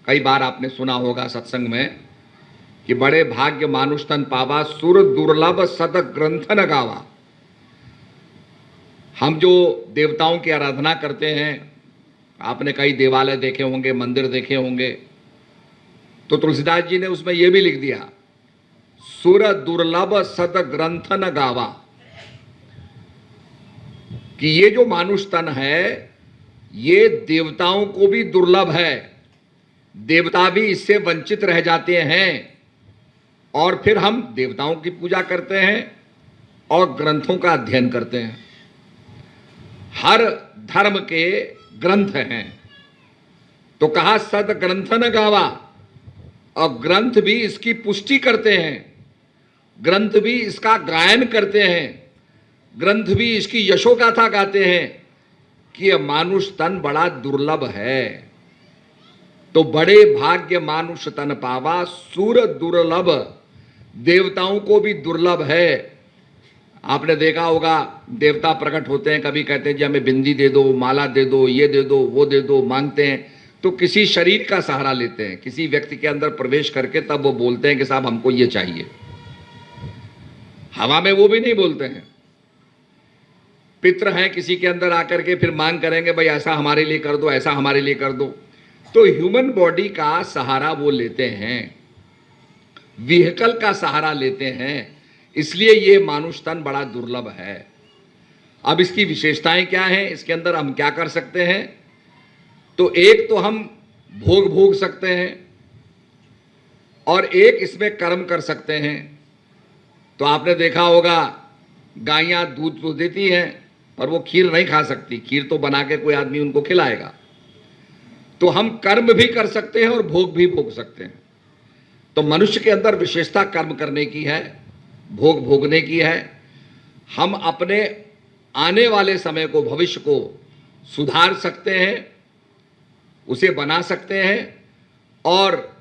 कई बार आपने सुना होगा सत्संग में कि बड़े भाग्य मानुष तन पावा, सुर दुर्लभ सद ग्रंथ न गावा। हम जो देवताओं की आराधना करते हैं, आपने कई देवालय देखे होंगे, मंदिर देखे होंगे, तो तुलसीदास जी ने उसमें यह भी लिख दिया, सुर दुर्लभ सद ग्रंथ न गावा, कि ये जो मानुष तन है ये देवताओं को भी दुर्लभ है, देवता भी इससे वंचित रह जाते हैं, और फिर हम देवताओं की पूजा करते हैं और ग्रंथों का अध्ययन करते हैं। हर धर्म के ग्रंथ हैं, तो कहा सद ग्रंथ न गावा, और ग्रंथ भी इसकी पुष्टि करते हैं, ग्रंथ भी इसका गायन करते हैं, ग्रंथ भी इसकी यशोगाथा गाते हैं कि यह मानुष तन बड़ा दुर्लभ है। तो बड़े भाग्य मानुष तन पावा, सुर दुर्लभ, देवताओं को भी दुर्लभ है। आपने देखा होगा देवता प्रकट होते हैं, कभी कहते हैं जी हमें बिंदी दे दो, माला दे दो, ये दे दो, वो दे दो, मांगते हैं तो किसी शरीर का सहारा लेते हैं, किसी व्यक्ति के अंदर प्रवेश करके तब वो बोलते हैं कि साहब हमको ये चाहिए। हवा में वो भी नहीं बोलते हैं। पितृ हैं, किसी के अंदर आकर के फिर मांग करेंगे भाई ऐसा हमारे लिए कर दो, ऐसा हमारे लिए कर दो। तो ह्यूमन बॉडी का सहारा वो लेते हैं, व्हीकल का सहारा लेते हैं, इसलिए ये मानुष तन बड़ा दुर्लभ है। अब इसकी विशेषताएं क्या हैं, इसके अंदर हम क्या कर सकते हैं? तो एक तो हम भोग सकते हैं और एक इसमें कर्म कर सकते हैं। तो आपने देखा होगा गायें दूध तो देती हैं पर वो खीर नहीं खा सकती, खीर तो बना के कोई आदमी उनको खिलाएगा। तो हम कर्म भी कर सकते हैं और भोग भी भोग सकते हैं। तो मनुष्य के अंदर विशेषता कर्म करने की है, भोग भोगने की है। हम अपने आने वाले समय को, भविष्य को सुधार सकते हैं, उसे बना सकते हैं, और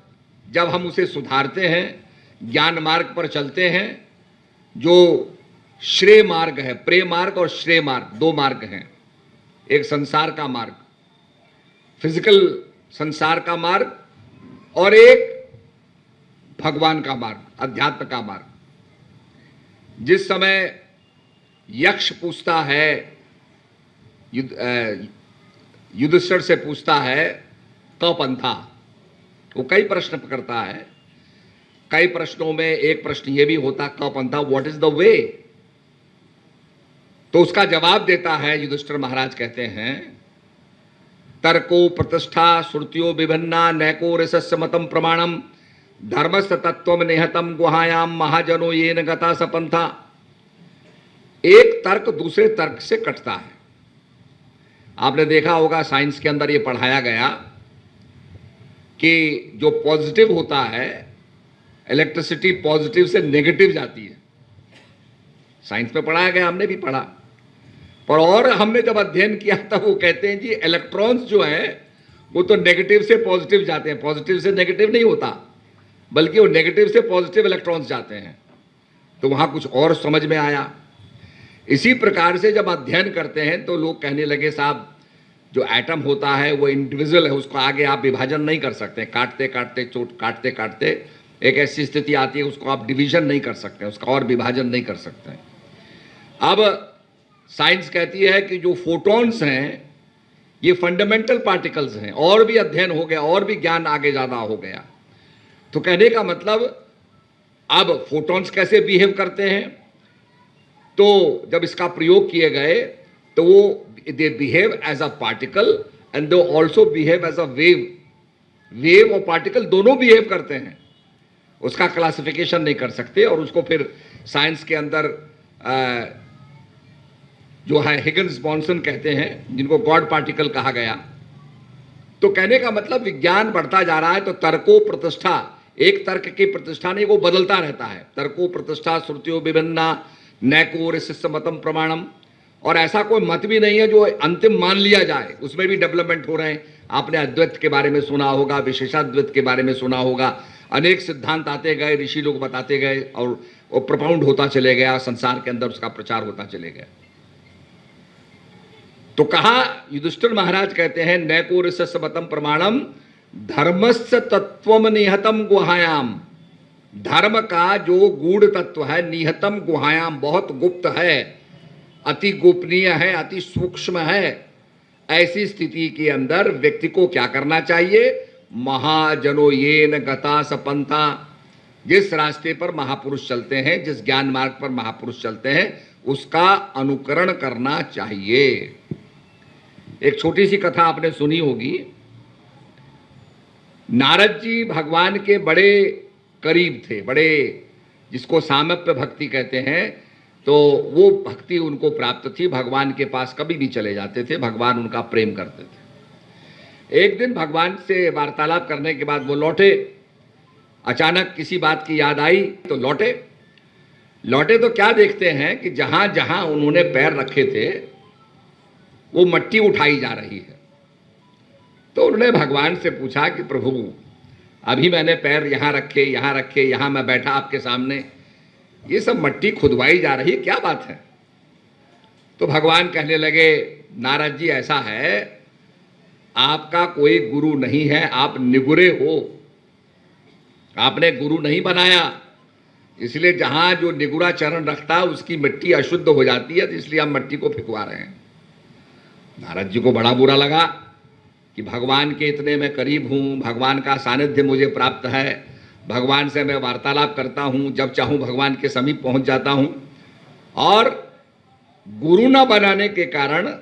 जब हम उसे सुधारते हैं, ज्ञान मार्ग पर चलते हैं, जो श्रेय मार्ग है, प्रेम मार्ग और श्रेय मार्ग, दो मार्ग हैं। एक संसार का मार्ग, फिजिकल संसार का मार्ग, और एक भगवान का मार्ग, अध्यात्म का मार्ग। जिस समय यक्ष पूछता है, युधिष्ठिर से पूछता है क पंथा, वो कई प्रश्न करता है। कई प्रश्नों में एक प्रश्न ये भी होता क पंथा, व्हाट इज द वे। तो उसका जवाब देता है युधिष्ठिर महाराज, कहते हैं तर्को प्रतिष्ठा श्रुतियो विभिन्ना नैको रसस्य मतम प्रमाणम धर्मस्य तत्वम निहतम गुहायाम महाजनो येन गता सपंथा। एक तर्क दूसरे तर्क से कटता है। आपने देखा होगा साइंस के अंदर ये पढ़ाया गया कि जो पॉजिटिव होता है, इलेक्ट्रिसिटी पॉजिटिव से नेगेटिव जाती है। साइंस में पढ़ाया गया, हमने भी पढ़ा। पर और हमने जब अध्ययन किया तब वो कहते हैं जी इलेक्ट्रॉन्स जो हैं वो तो नेगेटिव से पॉजिटिव जाते हैं, पॉजिटिव से नेगेटिव नहीं होता, बल्कि वो नेगेटिव से पॉजिटिव इलेक्ट्रॉन्स जाते हैं। तो वहां कुछ और समझ में आया। इसी प्रकार से जब अध्ययन करते हैं तो लोग कहने लगे साहब जो एटम होता है वो इंडिविजुअल है, उसको आगे आप विभाजन नहीं कर सकते, काटते काटते चोट काटते काटते एक ऐसी स्थिति आती है उसको आप डिवीजन नहीं कर सकते, उसका और विभाजन नहीं कर सकते। अब साइंस कहती है कि जो फोटॉन्स हैं ये फंडामेंटल पार्टिकल्स हैं, और भी अध्ययन हो गया, और भी ज्ञान आगे ज्यादा हो गया। तो कहने का मतलब अब फोटॉन्स कैसे बिहेव करते हैं, तो जब इसका प्रयोग किए गए तो वो they behave as a particle and they also behave as a wave. Wave और पार्टिकल दोनों बिहेव करते हैं, उसका क्लासिफिकेशन नहीं कर सकते, और उसको फिर साइंस के अंदर जो है हिगिंस बोसॉन कहते हैं, जिनको गॉड पार्टिकल कहा गया। तो कहने का मतलब विज्ञान बढ़ता जा रहा है, तो तर्को प्रतिष्ठा, एक तर्क की प्रतिष्ठा नहीं, वो बदलता रहता है। तर्को प्रतिष्ठा श्रुतियों विभिन्ना नैको रसस्य मतम प्रमाणम, और ऐसा कोई मत भी नहीं है जो अंतिम मान लिया जाए, उसमें भी डेवलपमेंट हो रहे हैं। आपने अद्वैत के बारे में सुना होगा, विशेषाद्वैत के बारे में सुना होगा, अनेक सिद्धांत आते गए, ऋषि लोग बताते गए, और वो प्रपाउंड होता चले गया, संसार के अंदर उसका प्रचार होता चले गया। तो कहा युधिष्ठिर महाराज कहते हैं नैको रसस्य मतम प्रमाणम धर्मस्य तत्वम निहतम गुहायाम, धर्म का जो गूढ़ तत्व है निहतम गुहायाम, बहुत गुप्त है, अति गोपनीय है, अति सूक्ष्म है। ऐसी स्थिति के अंदर व्यक्ति को क्या करना चाहिए? महाजनो येन गता सपंथा, जिस रास्ते पर महापुरुष चलते हैं, जिस ज्ञान मार्ग पर महापुरुष चलते हैं, उसका अनुकरण करना चाहिए। एक छोटी सी कथा आपने सुनी होगी। नारद जी भगवान के बड़े करीब थे, बड़े, जिसको सामीप्य भक्ति कहते हैं, तो वो भक्ति उनको प्राप्त थी। भगवान के पास कभी नहीं चले जाते थे, भगवान उनका प्रेम करते थे। एक दिन भगवान से वार्तालाप करने के बाद वो लौटे, अचानक किसी बात की याद आई तो लौटे तो क्या देखते हैं कि जहां जहां उन्होंने पैर रखे थे वो मट्टी उठाई जा रही है। तो उन्होंने भगवान से पूछा कि प्रभु, अभी मैंने पैर यहाँ रखे, यहाँ मैं बैठा आपके सामने, ये सब मट्टी खुदवाई जा रही है, क्या बात है? तो भगवान कहने लगे, नारद जी ऐसा है, आपका कोई गुरु नहीं है, आप निगुरे हो, आपने गुरु नहीं बनाया, इसलिए जहां जो निगुरा चरण रखता है उसकी मिट्टी अशुद्ध हो जाती है, तो इसलिए हम मट्टी को फेंकवा रहे हैं। नारद जी को बड़ा बुरा लगा कि भगवान के इतने मैं करीब हूँ, भगवान का सानिध्य मुझे प्राप्त है, भगवान से मैं वार्तालाप करता हूँ, जब चाहूँ भगवान के समीप पहुँच जाता हूँ, और गुरु न बनाने के कारण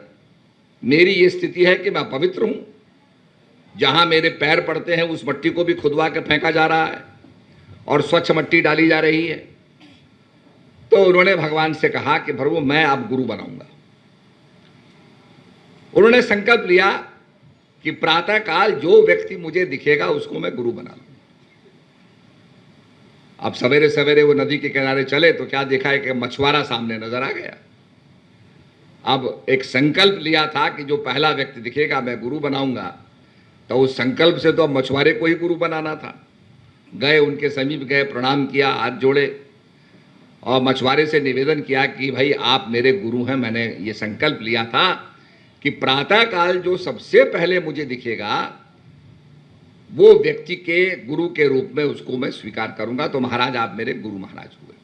मेरी ये स्थिति है कि मैं पवित्र हूँ, जहाँ मेरे पैर पड़ते हैं उस मट्टी को भी खुदवा के फेंका जा रहा है और स्वच्छ मट्टी डाली जा रही है। तो उन्होंने भगवान से कहा कि प्रभु मैं अब गुरु बनाऊंगा। उन्होंने संकल्प लिया कि प्रातः काल जो व्यक्ति मुझे दिखेगा उसको मैं गुरु बना लूंगा। अब सवेरे सवेरे वो नदी के किनारे चले तो क्या देखा है कि मछुआरा सामने नजर आ गया। अब एक संकल्प लिया था कि जो पहला व्यक्ति दिखेगा मैं गुरु बनाऊंगा, तो उस संकल्प से तो अब मछुआरे को ही गुरु बनाना था। गए, उनके समीप गए, प्रणाम किया, हाथ जोड़े और मछुआरे से निवेदन किया कि भाई आप मेरे गुरु हैं, मैंने ये संकल्प लिया था कि प्रातः काल जो सबसे पहले मुझे दिखेगा वो व्यक्ति के गुरु के रूप में उसको मैं स्वीकार करूंगा, तो महाराज आप मेरे गुरु महाराज हुए।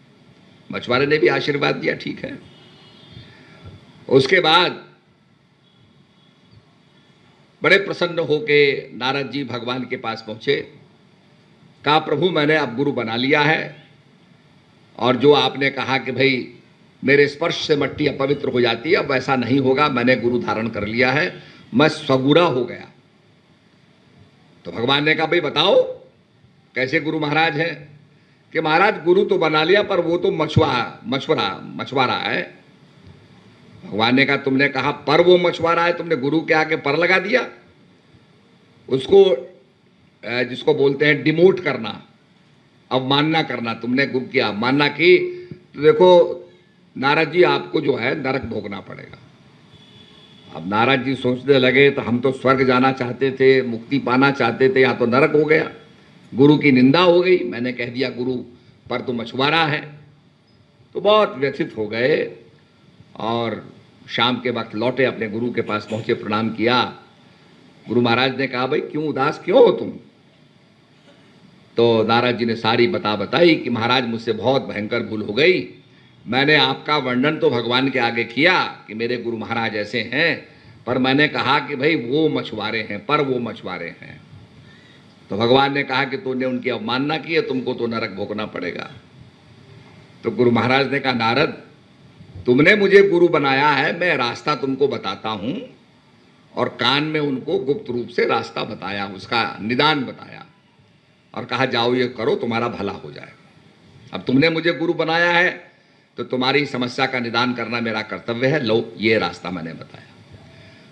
मछुआरे ने भी आशीर्वाद दिया, ठीक है। उसके बाद बड़े प्रसन्न होके नारद जी भगवान के पास पहुंचे, कहा प्रभु मैंने अब गुरु बना लिया है, और जो आपने कहा कि भाई मेरे स्पर्श से मट्टी अपवित्र हो जाती है, अब ऐसा नहीं होगा, मैंने गुरु धारण कर लिया है, मैं स्वगुरा हो गया। तो भगवान ने कहा भाई बताओ कैसे गुरु महाराज हैं? कि महाराज गुरु तो बना लिया पर वो तो मछुआरा है। भगवान ने कहा तुमने कहा पर वो मछुआरा है, तुमने गुरु के आगे पर लगा दिया। उसको जिसको बोलते हैं डिमोट करना, अवमानना करना, तुमने गुरु की अवमानना की, तो देखो नारद जी आपको जो है नरक भोगना पड़ेगा। अब नारद जी सोचने लगे तो हम तो स्वर्ग जाना चाहते थे, मुक्ति पाना चाहते थे, यहाँ तो नरक हो गया, गुरु की निंदा हो गई, मैंने कह दिया गुरु पर तो मछुआरा है। तो बहुत व्यथित हो गए और शाम के वक्त लौटे, अपने गुरु के पास पहुंचे, प्रणाम किया। गुरु महाराज ने कहा भाई क्यों उदास क्यों हो तुम? तो नारद जी ने सारी बताई कि महाराज मुझसे बहुत भयंकर भूल हो गई, मैंने आपका वर्णन तो भगवान के आगे किया कि मेरे गुरु महाराज ऐसे हैं, पर मैंने कहा कि भाई वो मछुआरे हैं, पर वो मछुआरे हैं। तो भगवान ने कहा कि तूने उनकी अवमानना की है, तुमको तो नरक भोगना पड़ेगा। तो गुरु महाराज ने कहा नारद तुमने मुझे गुरु बनाया है, मैं रास्ता तुमको बताता हूं, और कान में उनको गुप्त रूप से रास्ता बताया, उसका निदान बताया और कहा जाओ ये करो तुम्हारा भला हो जाएगा। अब तुमने मुझे गुरु बनाया है तो तुम्हारी समस्या का निदान करना मेरा कर्तव्य है, लो ये रास्ता मैंने बताया।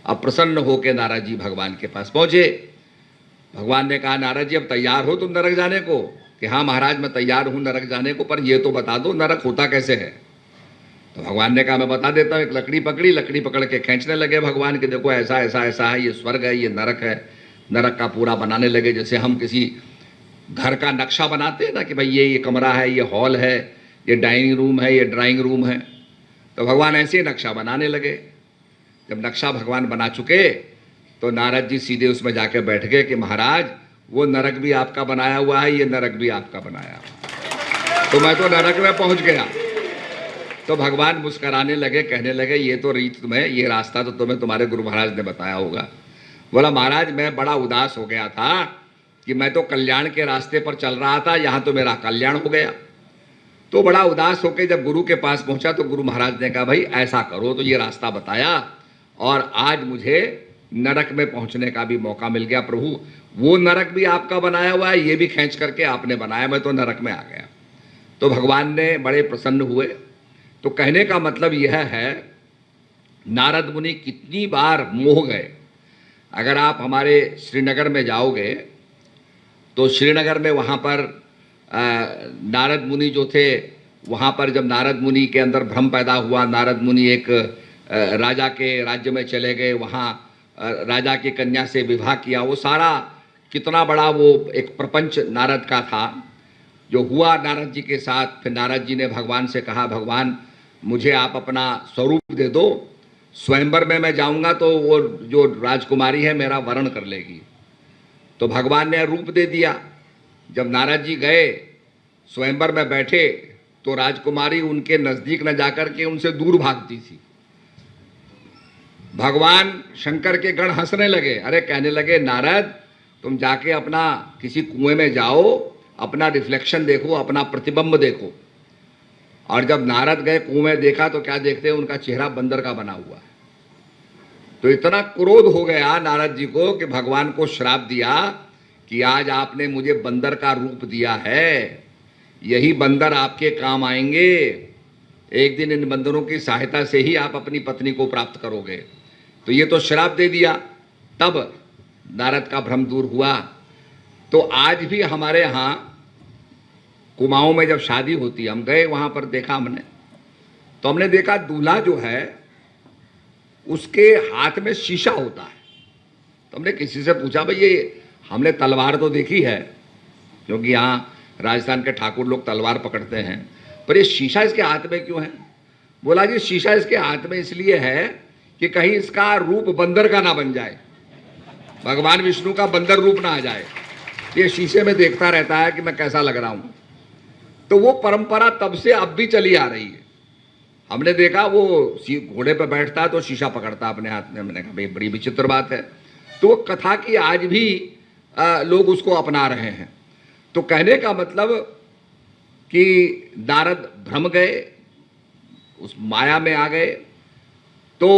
अब प्रसन्न होकर नारद जी भगवान के पास पहुंचे। भगवान ने कहा नारद जी अब तैयार हो तुम नरक जाने को? कि हाँ महाराज मैं तैयार हूं नरक जाने को, पर ये तो बता दो नरक होता कैसे है? तो भगवान ने कहा मैं बता देता हूँ। एक लकड़ी पकड़ी, लकड़ी पकड़ के खींचने लगे भगवान के, देखो ऐसा ऐसा ऐसा है, ये स्वर्ग है, ये नरक है। नरक का पूरा बनाने लगे, जैसे हम किसी घर का नक्शा बनाते हैं ना कि भाई ये कमरा है, ये हॉल है, ये डाइनिंग रूम है, ये ड्राइंग रूम है। तो भगवान ऐसे ही नक्शा बनाने लगे। जब नक्शा भगवान बना चुके तो नारद जी सीधे उसमें जाके बैठ गए कि महाराज वो नरक भी आपका बनाया हुआ है, ये नरक भी आपका बनाया हुआ है। तो मैं तो नरक में पहुंच गया। तो भगवान मुस्कराने लगे, कहने लगे ये तो रीत तुम्हें, ये रास्ता तो तुम्हें तुम्हारे गुरु महाराज ने बताया होगा। बोला महाराज मैं बड़ा उदास हो गया था कि मैं तो कल्याण के रास्ते पर चल रहा था, यहाँ तो मेरा कल्याण हो गया। तो बड़ा उदास होकर जब गुरु के पास पहुंचा तो गुरु महाराज ने कहा भाई ऐसा करो, तो ये रास्ता बताया और आज मुझे नरक में पहुंचने का भी मौका मिल गया। प्रभु वो नरक भी आपका बनाया हुआ है, ये भी खींच करके आपने बनाया, मैं तो नरक में आ गया। तो भगवान ने बड़े प्रसन्न हुए। तो कहने का मतलब यह है नारद मुनि कितनी बार मोह गए। अगर आप हमारे श्रीनगर में जाओगे तो श्रीनगर में वहाँ पर नारद मुनि जो थे, वहाँ पर जब नारद मुनि के अंदर भ्रम पैदा हुआ, नारद मुनि एक राजा के राज्य में चले गए, वहाँ राजा की कन्या से विवाह किया। वो सारा कितना बड़ा वो एक प्रपंच नारद का था जो हुआ नारद जी के साथ। फिर नारद जी ने भगवान से कहा भगवान मुझे आप अपना स्वरूप दे दो, स्वयंवर में मैं जाऊंगा तो वो जो राजकुमारी है मेरा वरण कर लेगी। तो भगवान ने रूप दे दिया। जब नारद जी गए स्वयंवर में बैठे तो राजकुमारी उनके नजदीक न जाकर के उनसे दूर भागती थी। भगवान शंकर के गण हंसने लगे, अरे कहने लगे नारद तुम जाके अपना किसी कुएं में जाओ, अपना रिफ्लेक्शन देखो, अपना प्रतिबिंब देखो। और जब नारद गए कुएं में देखा तो क्या देखते हैं, उनका चेहरा बंदर का बना हुआ है। तो इतना क्रोध हो गया नारद जी को कि भगवान को श्राप दिया कि आज आपने मुझे बंदर का रूप दिया है, यही बंदर आपके काम आएंगे, एक दिन इन बंदरों की सहायता से ही आप अपनी पत्नी को प्राप्त करोगे। तो ये तो श्राप दे दिया। तब नारद का भ्रम दूर हुआ। तो आज भी हमारे यहाँ कुमाऊं में जब शादी होती है, हम गए वहाँ पर देखा हमने, तो हमने देखा दूल्हा जो है उसके हाथ में शीशा होता है। तो हमने किसी से पूछा भाई ये, हमने तलवार तो देखी है क्योंकि यहाँ राजस्थान के ठाकुर लोग तलवार पकड़ते हैं, पर ये शीशा इसके हाथ में क्यों है? बोला जी शीशा इसके हाथ में इसलिए है कि कहीं इसका रूप बंदर का ना बन जाए, भगवान विष्णु का बंदर रूप ना आ जाए। ये शीशे में देखता रहता है कि मैं कैसा लग रहा हूँ। तो वो परंपरा तब से अब भी चली आ रही है। हमने देखा वो घोड़े पर बैठता है तो शीशा पकड़ता अपने हाथ में। मैंने कहा भाई बड़ी विचित्र बात है। तो वो कथा की आज भी लोग उसको अपना रहे हैं। तो कहने का मतलब कि नारद भ्रम गए, उस माया में आ गए। तो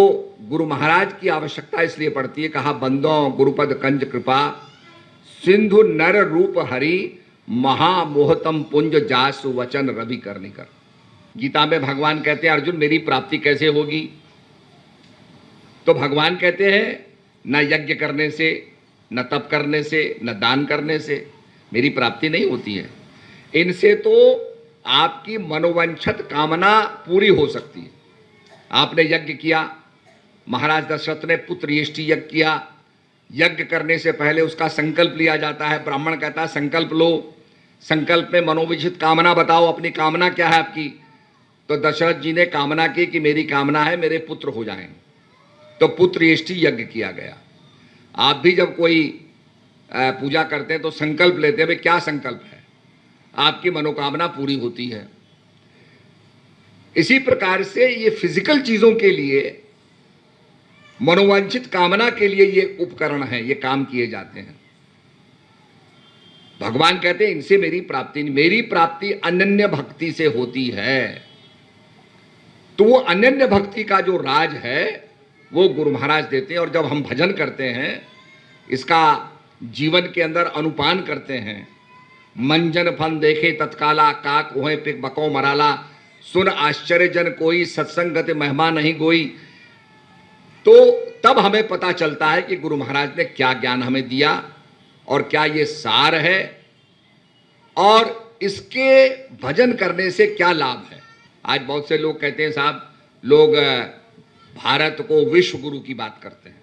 गुरु महाराज की आवश्यकता इसलिए पड़ती है, कहा बंदों गुरुपद कंज कृपा, सिंधु नर रूप हरि, महामोहतम पुंज जासु वचन रवि करनी कर। गीता में भगवान कहते हैं अर्जुन मेरी प्राप्ति कैसे होगी? तो भगवान कहते हैं न यज्ञ करने से, न तप करने से, न दान करने से मेरी प्राप्ति नहीं होती है। इनसे तो आपकी मनोवांछित कामना पूरी हो सकती है। आपने यज्ञ किया, महाराज दशरथ ने पुत्र यष्टि यज्ञ किया। यज्ञ करने से पहले उसका संकल्प लिया जाता है। ब्राह्मण कहता है संकल्प लो, संकल्प में मनोविचित कामना बताओ, अपनी कामना क्या है आपकी? तो दशरथ जी ने कामना की कि मेरी कामना है मेरे पुत्र हो जाएं। तो पुत्र यष्टि यज्ञ किया गया। आप भी जब कोई पूजा करते हैं तो संकल्प लेते हैं, भाई क्या संकल्प है? आपकी मनोकामना पूरी होती है। इसी प्रकार से ये फिजिकल चीजों के लिए, मनोवांछित कामना के लिए ये उपकरण है, ये काम किए जाते हैं। भगवान कहते हैं इनसे मेरी प्राप्ति नहीं, मेरी प्राप्ति अनन्य भक्ति से होती है। तो वो अनन्य भक्ति का जो राज है वो गुरु महाराज देते हैं। और जब हम भजन करते हैं, इसका जीवन के अंदर अनुपान करते हैं, मंजन फन देखे तत्काला, काक होए पिक बको मराला, सुन आश्चर्य जन कोई, सत्संगत महिमा नहीं गोई, तो तब हमें पता चलता है कि गुरु महाराज ने क्या ज्ञान हमें दिया और क्या ये सार है और इसके भजन करने से क्या लाभ है। आज बहुत से लोग कहते हैं साहब, लोग भारत को विश्व गुरु की बात करते हैं।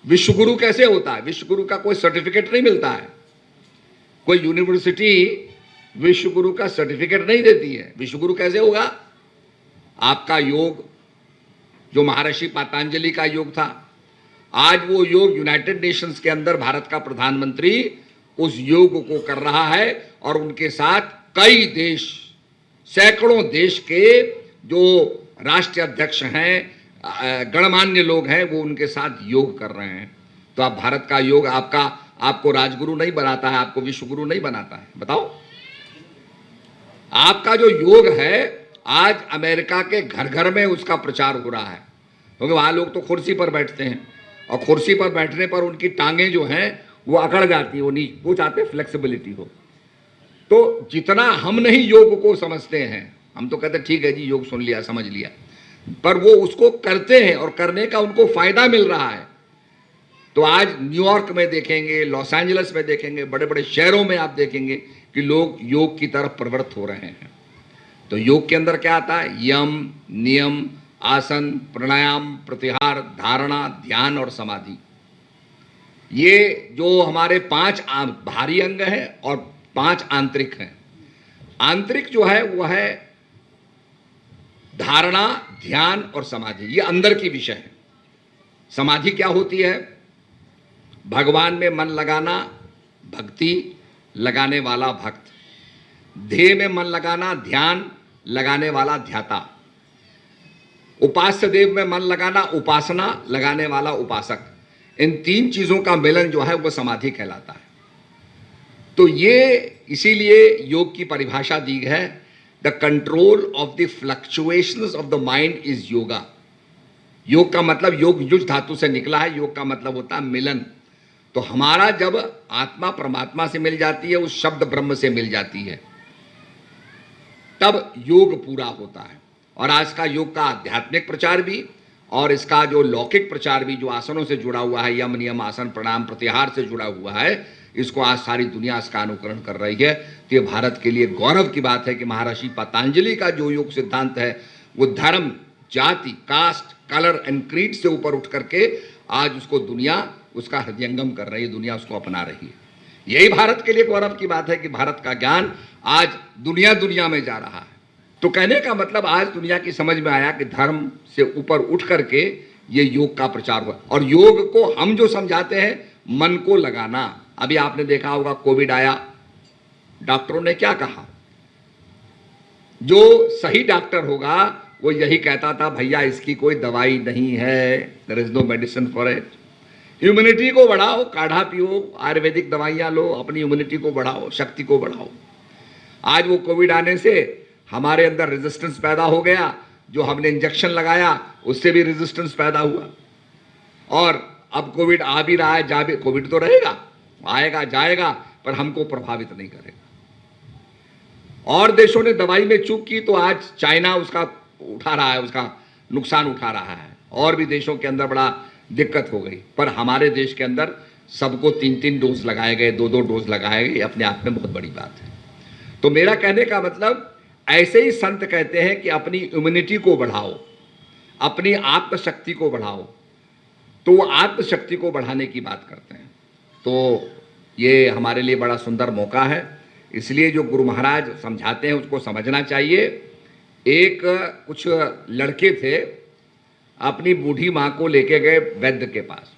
विश्व गुरु कैसे होता है? विश्व गुरु का कोई सर्टिफिकेट नहीं मिलता है। कोई यूनिवर्सिटी विश्व गुरु का सर्टिफिकेट नहीं देती है। विश्व गुरु कैसे होगा? आपका योग जो महर्षि पतंजलि का योग था, आज वो योग यूनाइटेड नेशंस के अंदर भारत का प्रधानमंत्री उस योग को कर रहा है और उनके साथ कई देश, सैकड़ों देश के जो राष्ट्रीय अध्यक्ष हैं, गणमान्य लोग हैं, वो उनके साथ योग कर रहे हैं। तो आप भारत का योग आपको राजगुरु नहीं बनाता है, आपको विश्वगुरु नहीं बनाता है। बताओ, आपका जो योग है आज अमेरिका के घर घर में उसका प्रचार हो रहा है, क्योंकि वहां लोग तो कुर्सी पर बैठते हैं और कुर्सी पर बैठने पर उनकी टांगें जो हैं वो अकड़ जाती है, वो चाहते हैं फ्लेक्सिबिलिटी हो। तो जितना हम नहीं योग को समझते हैं, हम तो कहते ठीक है जी योग सुन लिया समझ लिया, पर वो उसको करते हैं और करने का उनको फायदा मिल रहा है। तो आज न्यूयॉर्क में देखेंगे, लॉस एंजलिस में देखेंगे, बड़े बड़े शहरों में आप देखेंगे कि लोग योग की तरफ प्रवृत्त हो रहे हैं। तो योग के अंदर क्या आता है? यम, नियम, आसन, प्राणायाम, प्रत्याहार, धारणा, ध्यान और समाधि। ये जो हमारे 5 भारी अंग हैं और 5 आंतरिक हैं। आंतरिक जो है वह है धारणा, ध्यान और समाधि, ये अंदर की विषय है। समाधि क्या होती है? भगवान में मन लगाना, भक्ति लगाने वाला भक्त। ध्येय में मन लगाना, ध्यान लगाने वाला ध्याता। उपास्य देव में मन लगाना, उपासना लगाने वाला उपासक। इन 3 चीजों का मिलन जो है वह समाधि कहलाता है। तो ये इसीलिए योग की परिभाषा दी है, the control of the fluctuations of the mind is yoga. योग का मतलब, योग युज धातु से निकला है, योग का मतलब होता है मिलन। तो हमारा जब आत्मा परमात्मा से मिल जाती है, उस शब्द ब्रह्म से मिल जाती है, तब योग पूरा होता है। और आज का योग का आध्यात्मिक प्रचार भी और इसका जो लौकिक प्रचार भी, जो आसनों से जुड़ा हुआ है, यम, नियम, आसन, प्राणायाम, प्रत्याहार से जुड़ा हुआ है, इसको आज सारी दुनिया इसका अनुकरण कर रही है। तो ये भारत के लिए गौरव की बात है कि महर्षि पतंजलि का जो योग सिद्धांत है वो धर्म, जाति, कास्ट, कलर एंड क्रीड से ऊपर उठ करके आज उसको दुनिया उसका हृदयंगम कर रही है, दुनिया उसको अपना रही है। यही भारत के लिए गौरव की बात है कि भारत का ज्ञान आज दुनिया में जा रहा है। तो कहने का मतलब आज दुनिया की समझ में आया कि धर्म से ऊपर उठ करके ये योग का प्रचार हुआ। और योग को हम जो समझाते हैं, मन को लगाना। अभी आपने देखा होगा कोविड आया, डॉक्टरों ने क्या कहा? जो सही डॉक्टर होगा वो यही कहता था, भैया इसकी कोई दवाई नहीं है, there is no medicine for it. Immunity को बढ़ाओ, काढ़ा पियो, आयुर्वेदिक दवाइयां लो, अपनी इम्यूनिटी को बढ़ाओ, शक्ति को बढ़ाओ। आज वो कोविड आने से हमारे अंदर रेजिस्टेंस पैदा हो गया, जो हमने इंजेक्शन लगाया उससे भी रेजिस्टेंस पैदा हुआ। और अब कोविड आ भी रहा है, जा भी, कोविड तो रहेगा, आएगा जाएगा, पर हमको प्रभावित नहीं करेगा। और देशों ने दवाई में चूक की तो आज चाइना उसका उठा रहा है, उसका नुकसान उठा रहा है, और भी देशों के अंदर बड़ा दिक्कत हो गई। पर हमारे देश के अंदर सबको 3-3 डोज लगाए गए, 2-2 डोज लगाए गए, अपने आप में बहुत बड़ी बात है। तो मेरा कहने का मतलब, ऐसे ही संत कहते हैं कि अपनी इम्यूनिटी को बढ़ाओ, अपनी आत्मशक्ति को बढ़ाओ। तो वो आत्मशक्ति को बढ़ाने की बात करते हैं। तो ये हमारे लिए बड़ा सुंदर मौका है, इसलिए जो गुरु महाराज समझाते हैं उसको समझना चाहिए। कुछ लड़के थे, अपनी बूढ़ी माँ को लेके गए वैद्य के पास।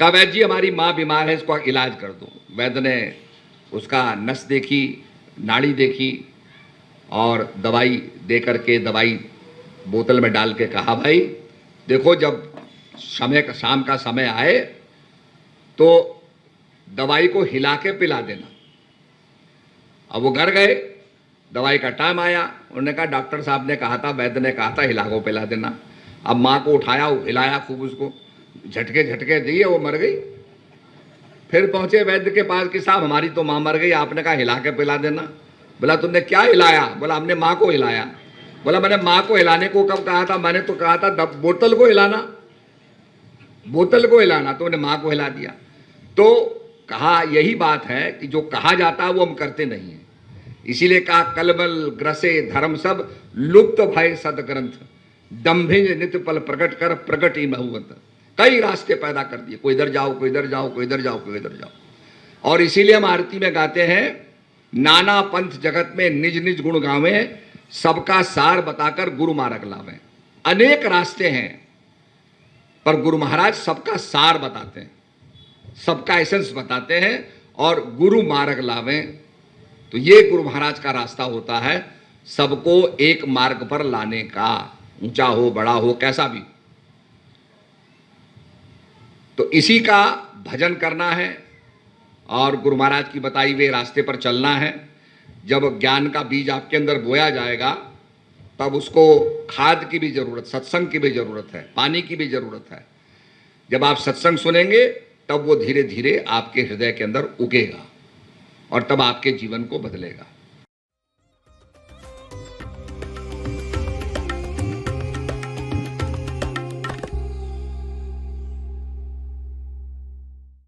कहा, वैद्य जी हमारी माँ बीमार है, इसको इलाज कर दो। वैद्य ने उसका नस देखी, नाड़ी देखी और दवाई दे करके, दवाई बोतल में डाल के कहा, भाई देखो जब शाम का समय आए तो दवाई को हिला के पिला देना। अब वो घर गए, दवाई का टाइम आया, उन्होंने कहा डॉक्टर साहब ने कहा था, वैद्य ने कहा था हिला को पिला देना। अब माँ को उठाया, हिलाया खूब, उसको झटके दिए, वो मर गई। फिर पहुंचे वैद्य के पास कि साहब हमारी तो माँ मर गई, आपने कहा हिला के पिला देना। बोला तुमने क्या हिलाया? बोला हमने माँ को हिलाया। बोला मैंने माँ को हिलाने को कब कहा था? मैंने तो कहा था बोतल को हिलाना, बोतल को हिलाना, तुमने माँ को हिला दिया। तो कहा यही बात है कि जो कहा जाता है वो हम करते नहीं है। इसीलिए कहा कलबल ग्रसे धर्म सब लुप्त भय सदग्रंथ, दंभिज नित्य पल प्रकट कर प्रकट ही बहुवंत। कई रास्ते पैदा कर दिए, कोई इधर जाओ, कोई इधर जाओ, कोई इधर जाओ, कोई इधर जाओ। और इसीलिए हम आरती में गाते हैं, नाना पंथ जगत में निज निज गुण गावे, सबका सार बताकर गुरु मार्ग लावे। अनेक रास्ते हैं, पर गुरु महाराज सबका सार बताते हैं, सबका एसेंस बताते हैं और गुरु मार्ग लावें। तो ये गुरु महाराज का रास्ता होता है, सबको एक मार्ग पर लाने का, ऊंचा हो बड़ा हो कैसा भी। तो इसी का भजन करना है और गुरु महाराज की बताई हुए रास्ते पर चलना है। जब ज्ञान का बीज आपके अंदर बोया जाएगा तब उसको खाद की भी जरूरत, सत्संग की भी जरूरत है, पानी की भी जरूरत है। जब आप सत्संग सुनेंगे तब वो धीरे धीरे आपके हृदय के अंदर उगेगा और तब आपके जीवन को बदलेगा।